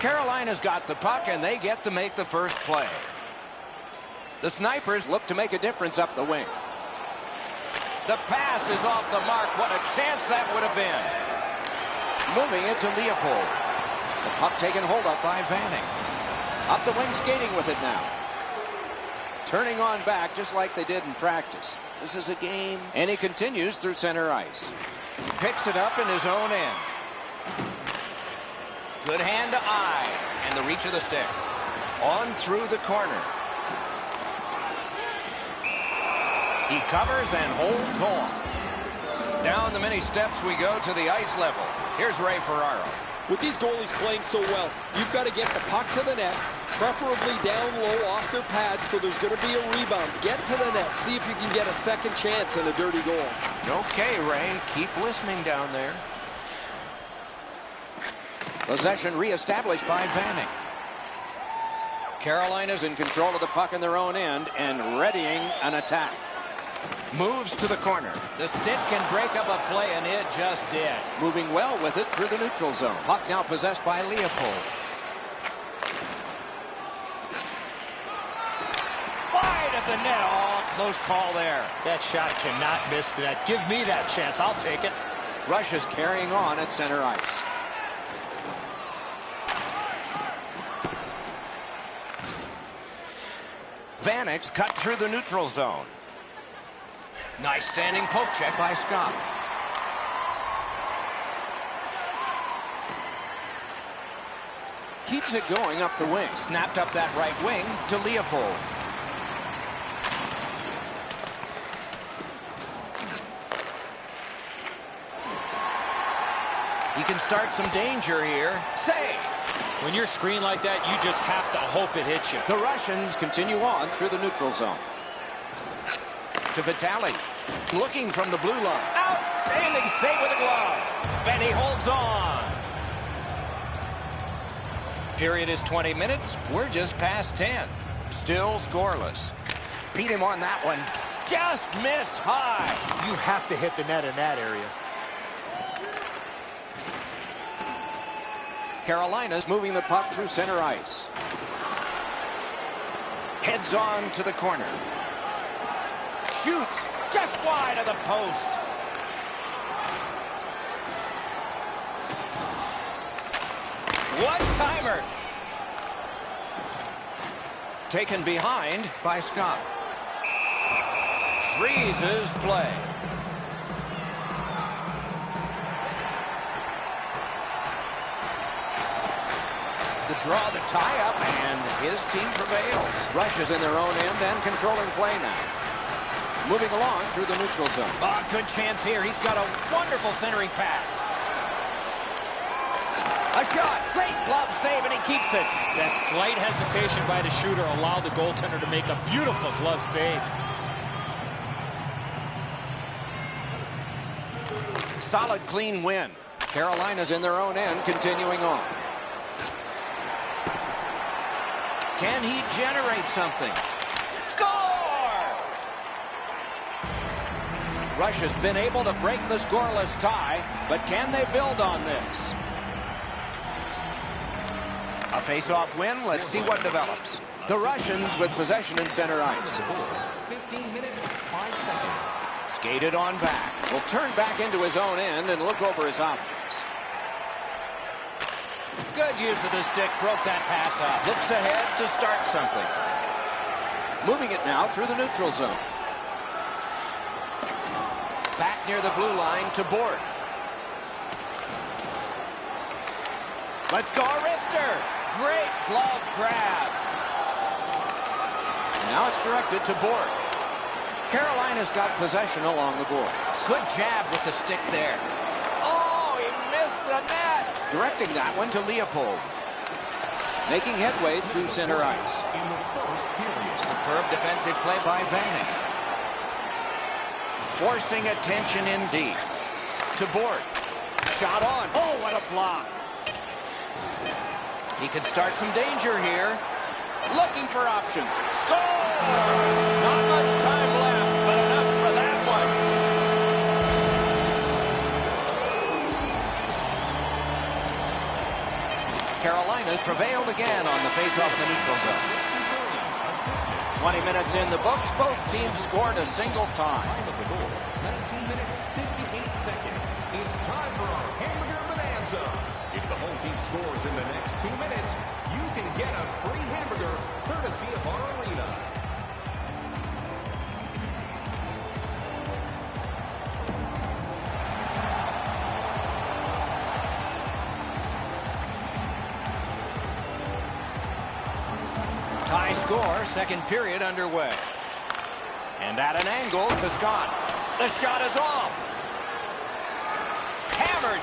Carolina's got the puck, and they get to make the first play. The Snipers look to make a difference up the wing. The pass is off the mark. What a chance that would have been. Moving it to Leopold. The puck taken hold of by Vanning. Up the wing, skating with it now. Turning on back just like they did in practice. This is a game. And he continues through center ice. Picks it up in his own end. Good hand to eye. And the reach of the stick. On through the corner. He covers and holds off. Down the many steps we go to the ice level. Here's Ray Ferraro. With these goalies playing so well, you've got to get the puck to the net, preferably down low off their pads, so there's going to be a rebound. Get to the net. See if you can get a second chance and a dirty goal. Okay, Ray. Keep listening down there. Possession reestablished by Vanning. Carolina's in control of the puck in their own end and readying an attack. Moves to the corner. The stick can break up a play, and it just did. Moving well with it through the neutral zone. Puck now possessed by Leopold. Wide of the net. Oh, close call there. That shot cannot miss the net. Give me that chance. I'll take it. Rush is carrying on at center ice. Vanek's cut through the neutral zone. Nice standing poke check by Scott. Keeps it going up the wing. Snapped up that right wing to Leopold. He can start some danger here. Save! When you're screened like that, you just have to hope it hits you. The Russians continue on through the neutral zone. To Vitali. Looking from the blue line. Outstanding save with a glove. And he holds on. Period is 20 minutes. We're just past 10. Still scoreless. Beat him on that one. Just missed high. You have to hit the net in that area. Carolina's moving the puck through center ice. Heads on to the corner. Shoots just wide of the post. One-timer. Taken behind by Scott. Freezes play. The draw, the tie-up, and his team prevails. Rush is in their own end and controlling play now. Moving along through the neutral zone. Oh, good chance here. He's got a wonderful centering pass. A shot. Great glove save, and he keeps it. That slight hesitation by the shooter allowed the goaltender to make a beautiful glove save. Solid, clean win. Carolina's in their own end, continuing on. Can he generate something? Score! Rush has been able to break the scoreless tie, but can they build on this? A face-off win. Let's see what develops. The Russians with possession in center ice. 15 minutes, 5 seconds. Skated on back. Will turn back into his own end and look over his options. Good use of the stick. Broke that pass up. Looks ahead to start something. Moving it now through the neutral zone. Back near the blue line to Board. Let's go, Arister. Great glove grab. Now it's directed to Board. Carolina's got possession along the boards. Good jab with the stick there. Oh, he missed the net. Directing that one to Leopold. Making headway through center ice. Superb defensive play by Vanning. Forcing attention indeed. To Board. Shot on. Oh, what a block. He can start some danger here. Looking for options. Score! Not much time left, but enough for that one. Carolina's prevailed again on the face-off in the neutral zone. 20 minutes in the books. Both teams scored a single time. 19 minutes, 58 seconds. It's time for our hamburger bonanza. If the home team scores in the next 2 minutes, you can get a free hamburger courtesy of our arena. Tie score, second period underway. And at an angle to Scott. The shot is off. Hammered.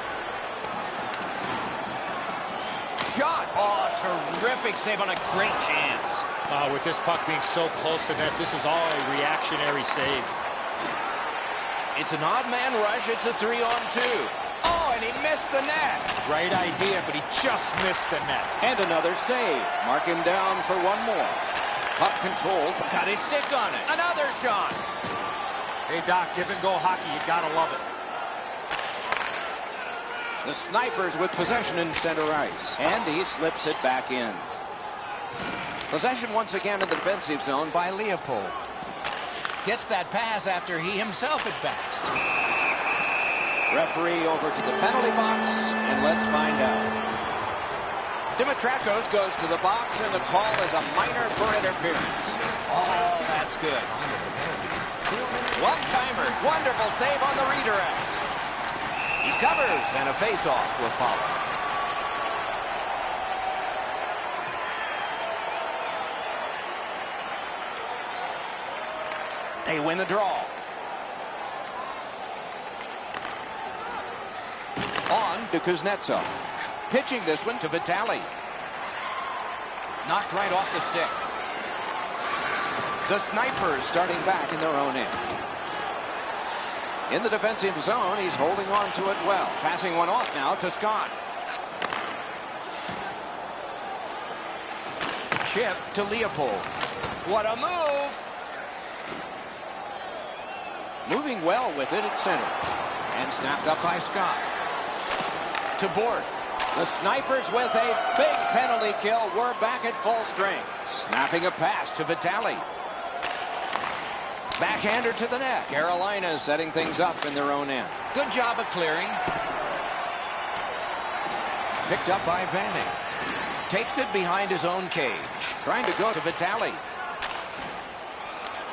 Shot. Oh, terrific save on a great chance. With this puck being so close to net, this is all a reactionary save. It's an odd man rush. It's a 3-on-2. Oh, and he missed the net. Right idea, but he just missed the net. And another save. Mark him down for one more. Puck controlled. Got his stick on it. Another shot. Hey, Doc, give-and-go hockey. You gotta love it. The Snipers with possession in center ice. And he slips it back in. Possession once again in the defensive zone by Leopold. Gets that pass after he himself had passed. Referee over to the penalty box, and let's find out. Dimitrakos goes to the box, and the call is a minor for interference. Oh, that's good. One-timer, wonderful save on the redirect. He covers, and a face-off will follow. They win the draw. On to Kuznetsov. Pitching this one to Vitale. Knocked right off the stick. The Snipers starting back in their own end. In the defensive zone, he's holding on to it well. Passing one off now to Scott. Chip to Leopold. What a move! Moving well with it at center. And snapped up by Scott. To Board. The Snipers with a big penalty kill. We're back at full strength. Snapping a pass to Vitale. Backhander to the net. Carolina setting things up in their own end. Good job of clearing. Picked up by Vanek. Takes it behind his own cage. Trying to go to Vitale.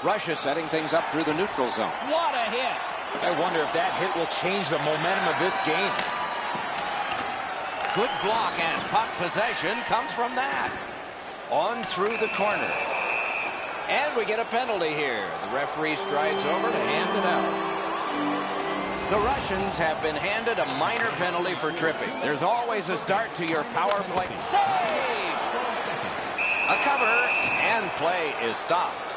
Russia setting things up through the neutral zone. What a hit! I wonder if that hit will change the momentum of this game. Good block, and puck possession comes from that. On through the corner. And we get a penalty here. The referee strides over to hand it out. The Russians have been handed a minor penalty for tripping. There's always a start to your power play. Save! A cover, and play is stopped.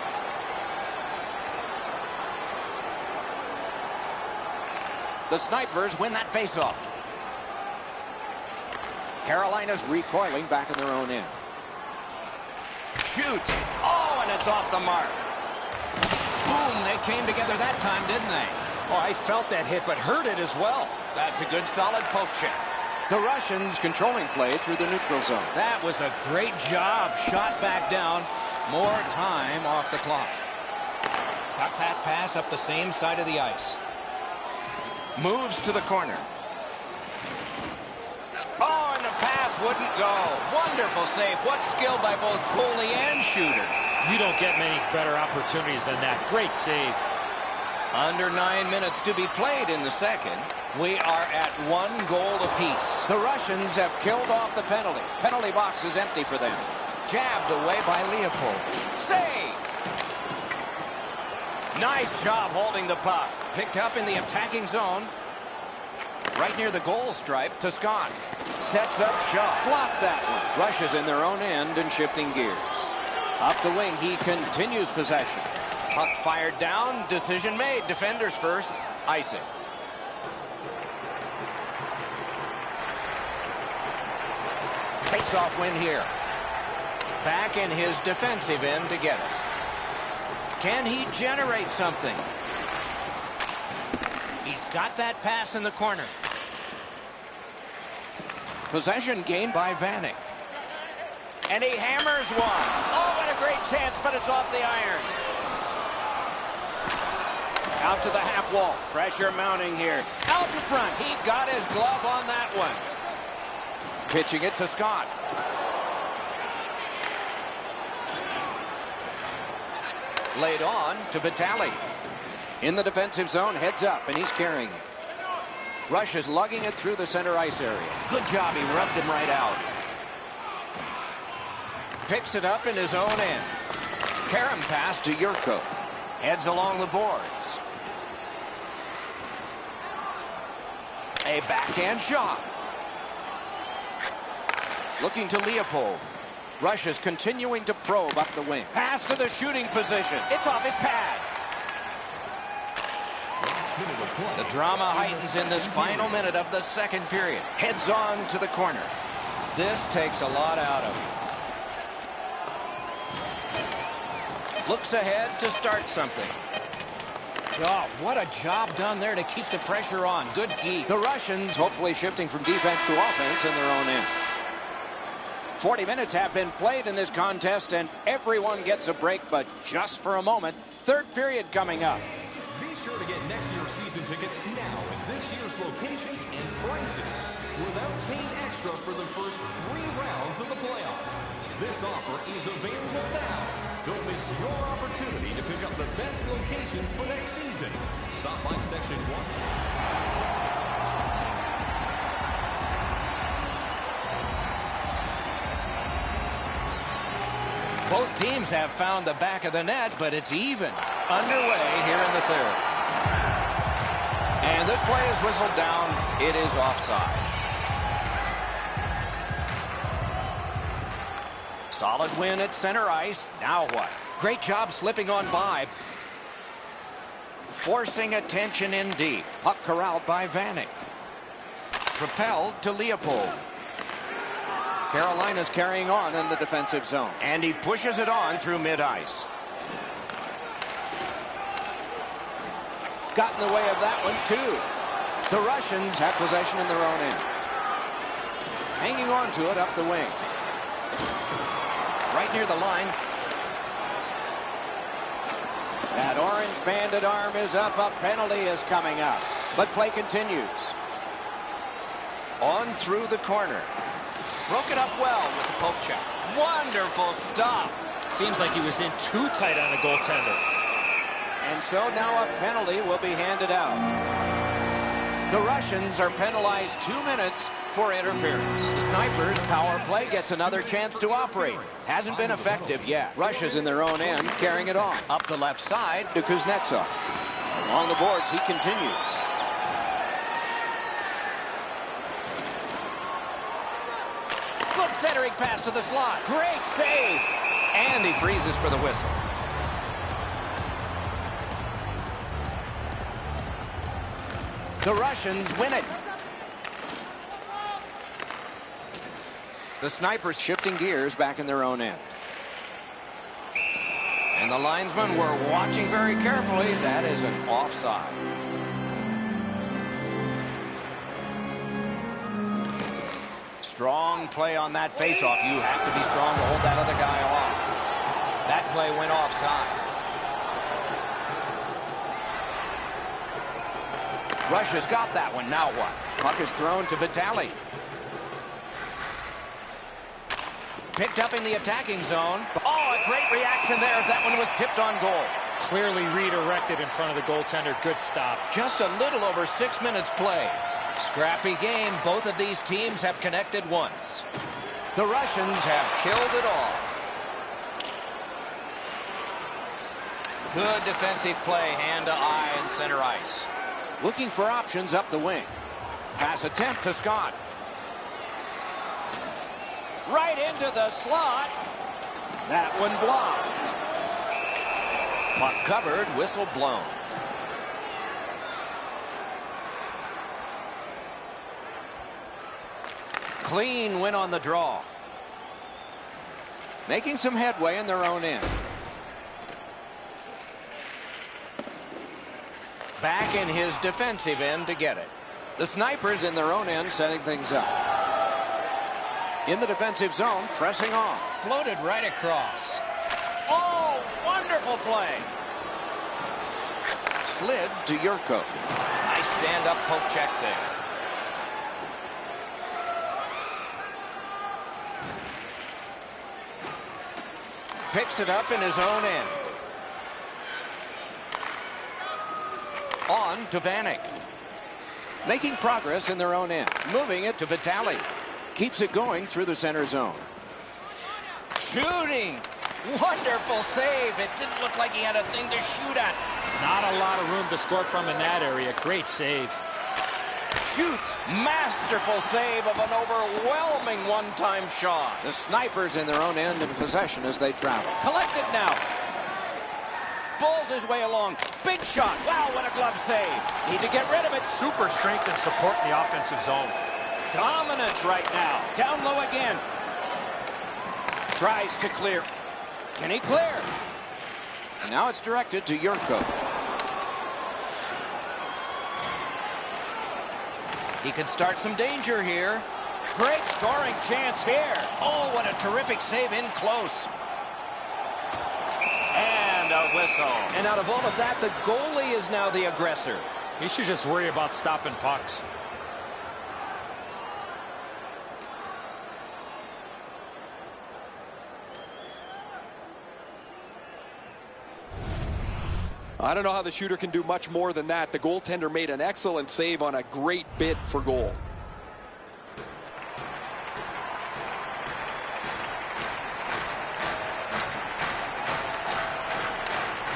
The Snipers win that faceoff. Carolina's recoiling back in their own end. Shoots. Oh, and it's off the mark. Boom, they came together that time, didn't they? Oh, I felt that hit, but heard it as well. That's a good, solid poke check. The Russians controlling play through the neutral zone. That was a great job. Shot back down. More time off the clock. Got that pass up the same side of the ice. Moves to the corner. Oh, and the pass wouldn't go. Wonderful save. What skill by both goalie and shooter. You don't get many better opportunities than that. Great save. Under 9 minutes to be played in the second. We are at 1 goal apiece. The Russians have killed off the penalty. Penalty box is empty for them. Jabbed away by Leopold. Save! Nice job holding the puck. Picked up in the attacking zone. Right near the goal stripe to Scott. Sets up shot. Blocked that one. Rushes in their own end and shifting gears. Up the wing, he continues possession. Puck fired down. Decision made. Defenders first. Icing. Face-off win here. Back in his defensive end to get it. Can he generate something? He's got that pass in the corner. Possession gained by Vanek. And he hammers one. Oh, what a great chance, but it's off the iron. Out to the half wall. Pressure mounting here. Out in front. He got his glove on that one. Pitching it to Scott. Laid on to Vitale. In the defensive zone, heads up, and he's carrying it. Rush is lugging it through the center ice area. Good job, he rubbed him right out. Picks it up in his own end. Karam pass to Yurko. Heads along the boards. A backhand shot. Looking to Leopold. Rush is continuing to probe up the wing. Pass to the shooting position. It's off his pad. The drama heightens in this final minute of the second period. Heads on to the corner. This takes a lot out of him. Looks ahead to start something. Oh, what a job done there to keep the pressure on. Good key. The Russians hopefully shifting from defense to offense in their own end. 40 minutes have been played in this contest, and everyone gets a break, but just for a moment. Third period coming up. Be sure to get next year's season tickets now at this year's locations and prices without paying extra for the first 3 rounds of the playoffs. This offer is available now. Don't miss your opportunity to pick up the best locations for next season. Stop by Section 1. Both teams have found the back of the net, but it's even. Underway here in the third. And this play is whistled down. It is offside. Solid win at center ice. Now what? Great job slipping on by. Forcing attention in deep. Puck corralled by Vanek. Propelled to Leopold. Carolina's carrying on in the defensive zone. And he pushes it on through mid-ice. Got in the way of that one, too. The Russians have possession in their own end. Hanging on to it up the wing. Right near the line. That orange banded arm is up. A penalty is coming up. But play continues. On through the corner. Broke it up well with the poke check. Wonderful stop. Seems like he was in too tight on the goaltender. And so now a penalty will be handed out. The Russians are penalized 2 minutes for interference. The Snipers' power play gets another chance to operate. Hasn't been effective yet. Russia's in their own end, carrying it on. Up the left side to Kuznetsov. Along the boards, he continues. Good centering pass to the slot. Great save. And he freezes for the whistle. The Russians win it. The Snipers shifting gears back in their own end. And the linesmen were watching very carefully. That is an offside. Strong play on that faceoff. You have to be strong to hold that other guy off. That play went offside. Russia's got that one. Now what? Puck is thrown to Vitale. Picked up in the attacking zone. Oh, a great reaction there as that one was tipped on goal. Clearly redirected in front of the goaltender. Good stop. Just a little over 6 minutes play. Scrappy game. Both of these teams have connected once. The Russians have killed it off. Good defensive play, hand to eye and center ice. Looking for options up the wing. Pass attempt to Scott. Right into the slot. That one blocked. Puck covered, whistle blown. Clean win on the draw. Making some headway in their own end. Back in his defensive end to get it. The Snipers in their own end setting things up. In the defensive zone, pressing on. Floated right across. Oh, wonderful play. Slid to Yurko. Nice stand-up poke check there. Picks it up in his own end. On to Vanek. Making progress in their own end. Moving it to Vitale. Keeps it going through the center zone. Shooting. Wonderful save. It didn't look like he had a thing to shoot at. Not a lot of room to score from in that area. Great save. Shoots. Masterful save of an overwhelming one-time shot. The snipers in their own end in possession as they travel. Collected now. Pulls his way along. Big shot. Wow, what a glove save. Need to get rid of it. Super strength and support in the offensive zone. Dominance right now. Down low again. Tries to clear. Can he clear? And now it's directed to Yurko. He can start some danger here. Great scoring chance here. Oh, what a terrific save in close. And a whistle. And out of all of that, the goalie is now the aggressor. He should just worry about stopping pucks. I don't know how the shooter can do much more than that. The goaltender made an excellent save on a great bid for goal.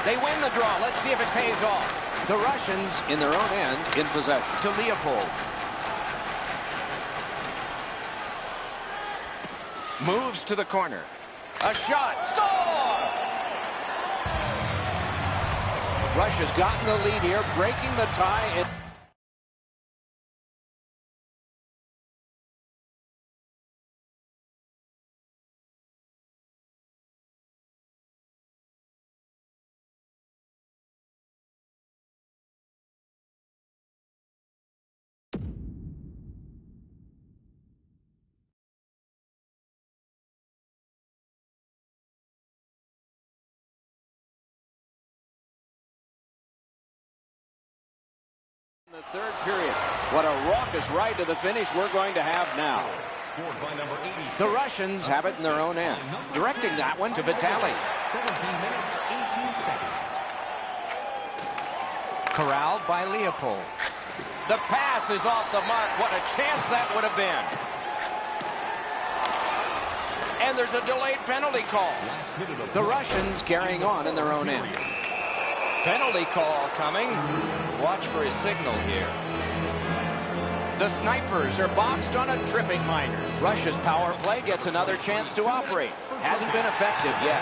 They win the draw. Let's see if it pays off. The Russians in their own end in possession to Leopold. Moves to the corner. A shot. Score! Russia's gotten the lead here, breaking the tie. The third period. What a raucous ride to the finish we're going to have now. The Russians have it in their own end. Directing that one to Vitale. 17 minutes, 18 seconds. Corralled by Leopold. The pass is off the mark. What a chance that would have been. And there's a delayed penalty call. The Russians carrying on in their own end. Penalty call coming. Watch for his signal here. The snipers are boxed on a tripping minor. Russia's power play gets another chance to operate. Hasn't been effective yet.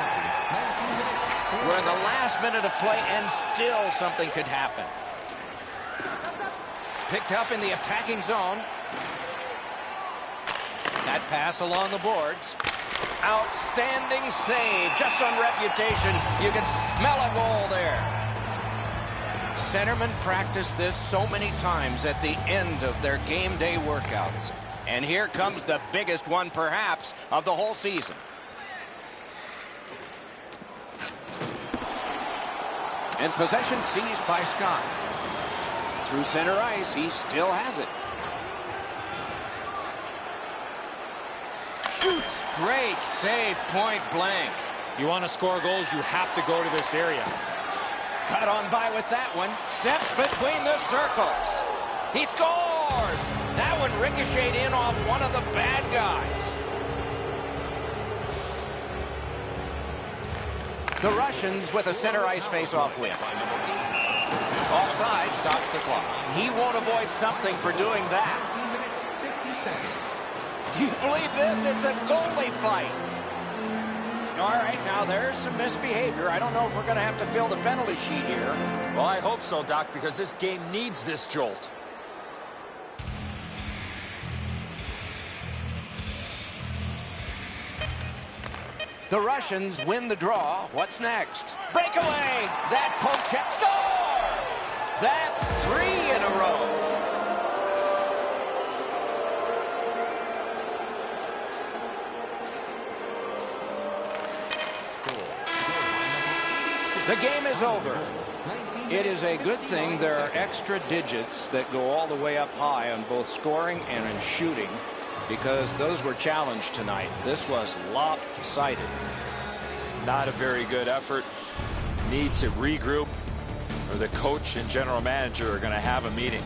We're in the last minute of play and still something could happen. Picked up in the attacking zone. That pass along the boards. Outstanding save. Just on reputation, you can smell a goal there. Centermen practice this so many times at the end of their game day workouts. And here comes the biggest one, perhaps, of the whole season. And possession seized by Scott. Through center ice, he still has it. Shoots. Great save, point blank. You want to score goals, you have to go to this area. Cut on by with that one. Steps between the circles. He scores! That one ricocheted in off one of the bad guys. The Russians with a center ice face-off win. Offside stops the clock. He won't avoid something for doing that. 15 minutes, 50 seconds. Do you believe this? It's a goalie fight. All right, now there's some misbehavior. I don't know if we're going to have to fill the penalty sheet here. Well, I hope so, Doc, because this game needs this jolt. The Russians win the draw. What's next? Breakaway! That poke check. Score! That's 3 in a row. The game is over. It is a good thing there are extra digits that go all the way up high on both scoring and in shooting, because those were challenged tonight. This was lopsided. Not a very good effort. Need to regroup, or the coach and general manager are going to have a meeting.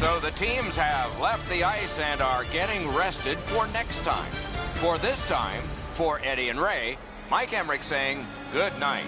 So the teams have left the ice and are getting rested for next time. For this time, for Eddie and Ray, Mike Emmerich saying good night.